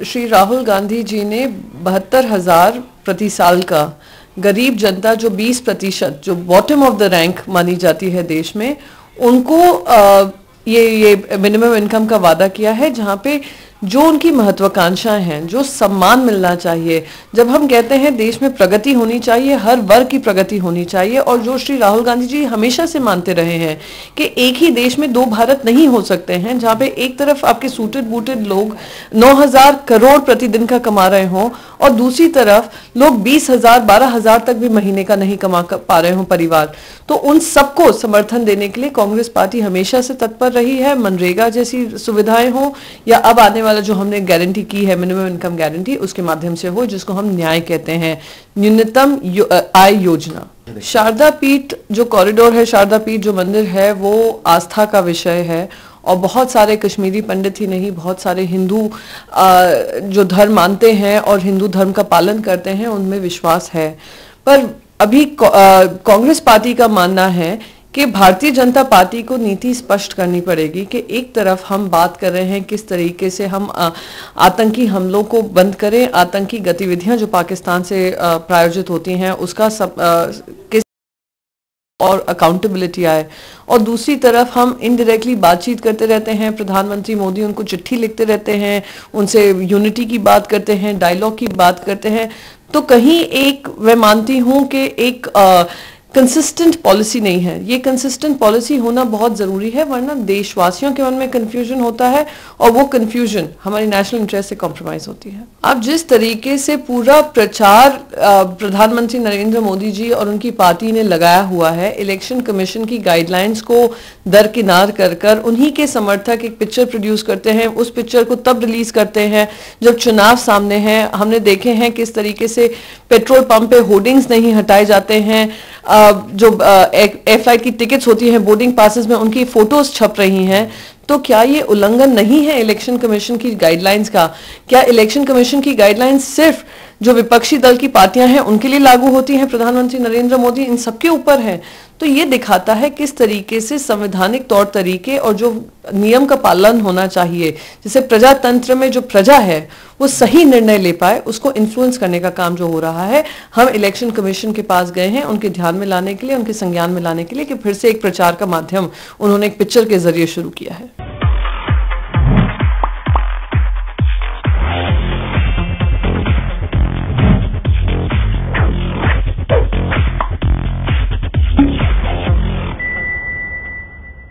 श्री राहुल गांधी जी ने 72,000 प्रति साल का गरीब जनता जो 20% जो बॉटम ऑफ द रैंक मानी जाती है देश में, उनको ये मिनिमम इनकम का वादा किया है, जहाँ पे जो उनकी महत्वाकांक्षाएं हैं, जो सम्मान मिलना चाहिए। जब हम कहते हैं देश में प्रगति होनी चाहिए, हर वर्ग की प्रगति होनी चाहिए, और जो श्री राहुल गांधी जी हमेशा से मानते रहे हैं कि एक ही देश में दो भारत नहीं हो सकते हैं, जहाँ पे एक तरफ आपके सूटेड बूटेड लोग 9,000 करोड़ प्रतिदिन का कमा रहे हों और दूसरी तरफ लोग 20,000 12,000 तक भी महीने का नहीं कमा पा रहे हों परिवार। तो उन सबको समर्थन देने के लिए कांग्रेस पार्टी हमेशा से तत्पर रही है। मनरेगा जैसी सुविधाएं हो या अब आने वाला जो हमने गारंटी की है मिनिमम इनकम गारंटी, उसके माध्यम से हो, जिसको हम न्याय कहते हैं, न्यूनतम आय योजना। शारदा पीठ जो कॉरिडोर है, शारदा पीठ जो मंदिर है, वो आस्था का विषय है और बहुत सारे कश्मीरी पंडित ही नहीं, बहुत सारे हिंदू जो धर्म मानते हैं और हिंदू धर्म का पालन करते हैं, उनमें विश्वास है। पर अभी कांग्रेस पार्टी का मानना है कि भारतीय जनता पार्टी को नीति स्पष्ट करनी पड़ेगी कि एक तरफ हम बात कर रहे हैं किस तरीके से हम आतंकी हमलों को बंद करें, आतंकी गतिविधियां जो पाकिस्तान से प्रायोजित होती हैं उसका किस और अकाउंटेबिलिटी आए, और दूसरी तरफ हम इनडायरेक्टली बातचीत करते रहते हैं। प्रधानमंत्री मोदी उनको चिट्ठी लिखते रहते हैं, उनसे यूनिटी की बात करते हैं, डायलॉग की बात करते हैं। तो कहीं एक मैं मानती हूं कि एक कंसिस्टेंट पॉलिसी नहीं है। ये कंसिस्टेंट पॉलिसी होना बहुत जरूरी है, वरना देशवासियों के मन में कंफ्यूजन होता है और वो कंफ्यूजन हमारी नेशनल इंटरेस्ट से कॉम्प्रोमाइज होती है। अब जिस तरीके से पूरा प्रचार प्रधानमंत्री नरेंद्र मोदी जी और उनकी पार्टी ने लगाया हुआ है, इलेक्शन कमीशन की गाइडलाइंस को दरकिनार कर उन्हीं के समर्थक एक पिक्चर प्रोड्यूस करते हैं, उस पिक्चर को तब रिलीज करते हैं जब चुनाव सामने हैं। हमने देखे हैं किस तरीके से पेट्रोल पंप पे होर्डिंग्स नहीं हटाए जाते हैं, जो एयर फ्लाइट की टिकट्स होती हैं, बोर्डिंग पासेस में उनकी फोटोज छप रही हैं। तो क्या ये उल्लंघन नहीं है इलेक्शन कमीशन की गाइडलाइंस का? क्या इलेक्शन कमीशन की गाइडलाइंस सिर्फ जो विपक्षी दल की पार्टियां हैं उनके लिए लागू होती हैं, प्रधानमंत्री नरेंद्र मोदी इन सबके ऊपर है? तो ये दिखाता है किस तरीके से संवैधानिक तौर तरीके और जो नियम का पालन होना चाहिए, जैसे प्रजातंत्र में जो प्रजा है वो सही निर्णय ले पाए, उसको इन्फ्लुएंस करने का काम जो हो रहा है। हम इलेक्शन कमीशन के पास गए हैं उनके ध्यान में लाने के लिए, उनके संज्ञान में लाने के लिए कि फिर से एक प्रचार का माध्यम उन्होंने एक पिक्चर के जरिए शुरू किया है।